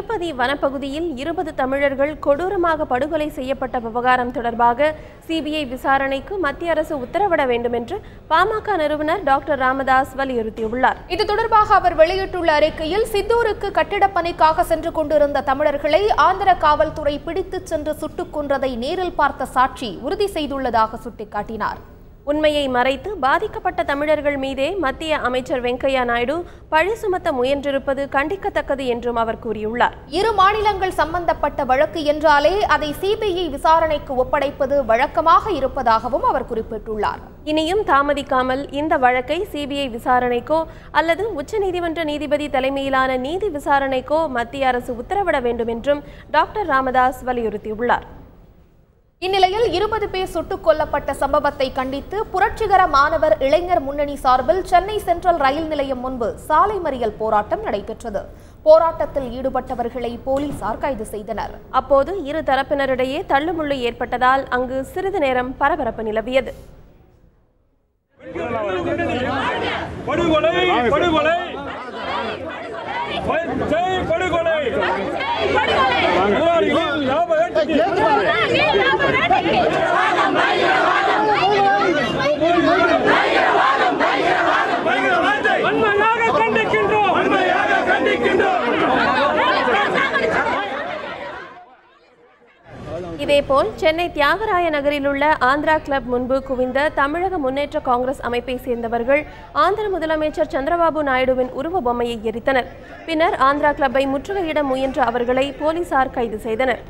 திருப்பதி வனப்பகுதியில் 20 தமிழர்கள் கொடூரமாக படுகொலை செய்யப்பட்ட விவகாரம் தொடர்பாக சிபிஐ விசாரணைக்கு மத்திய அரசு உத்தரவிட வேண்டும் என்று பாமக நிறுவனர் டாக்டர் ராமதாஸ் வலியுறுத்தியுள்ளார். இது தொடர்பாக அவர் வெளியிட்டுள்ள அறிக்கையில், சித்தூருக்கு கட்டிடப் பணிக்காக சென்று கொண்டிருந்த தமிழர்களை ஆந்திர காவல்துறை பிடித்துச் சென்று சுட்டுக் கொன்றதை நேரில் பார்த்த சாட்சி உறுதி செய்துள்ளதாக சுட்டிக்காட்டினார். உண்மையை மறைத்து பாதிக்கப்பட்ட தமிழர்கள் மீதே மத்திய அமைச்சர் வெங்கையா நாயுடு பழி சுமத்த முயன்றிருப்பது கண்டிக்கத்தக்கது என்றும் அவர் கூறியுள்ளார். இரு மாநிலங்கள் சம்பந்தப்பட்ட வழக்கு என்றாலே அதை சிபிஐ விசாரணைக்கு ஒப்படைப்பது வழக்கமாக இருப்பதாகவும் அவர் குறிப்பிட்டுள்ளார். இனியும் தாமதிக்காமல் இந்த வழக்கை சிபிஐ விசாரணைக்கோ அல்லது உச்சநீதிமன்ற நீதிபதி தலைமையிலான நீதி விசாரணைக்கோ மத்திய அரசு உத்தரவிட வேண்டும் என்றும் டாக்டர் ராமதாஸ் வலியுறுத்தியுள்ளார். இந்நிலையில் 20 பேர் சுட்டுக் கொல்லப்பட்ட சம்பவத்தை கண்டித்து புரட்சிகர மாணவர் இளைஞர் முன்னணி சார்பில் சென்னை சென்ட்ரல் ரயில் நிலையம் முன்பு சாலை மறியல் போராட்டம் நடைபெற்றது. போராட்டத்தில் ஈடுபட்டவர்களை போலீசார் கைது செய்தனர். அப்போது இரு தரப்பினரிடையே தள்ளுமுள்ளு ஏற்பட்டதால் அங்கு சிறிது நேரம் பரபரப்பு நிலவியது. இதேபோல் சென்னை தியாகராய நகரில் உள்ள ஆந்திரா கிளப் முன்பு குவிந்த தமிழக முன்னேற்ற காங்கிரஸ் அமைப்பை சேர்ந்தவர்கள் ஆந்திர முதலமைச்சர் சந்திரபாபு நாயுடுவின் உருவ பொம்மையை எரித்தனர். பின்னர் ஆந்திரா கிளப்பை முற்றுகையிட முயன்ற அவர்களை போலீசார் கைது செய்தனர்.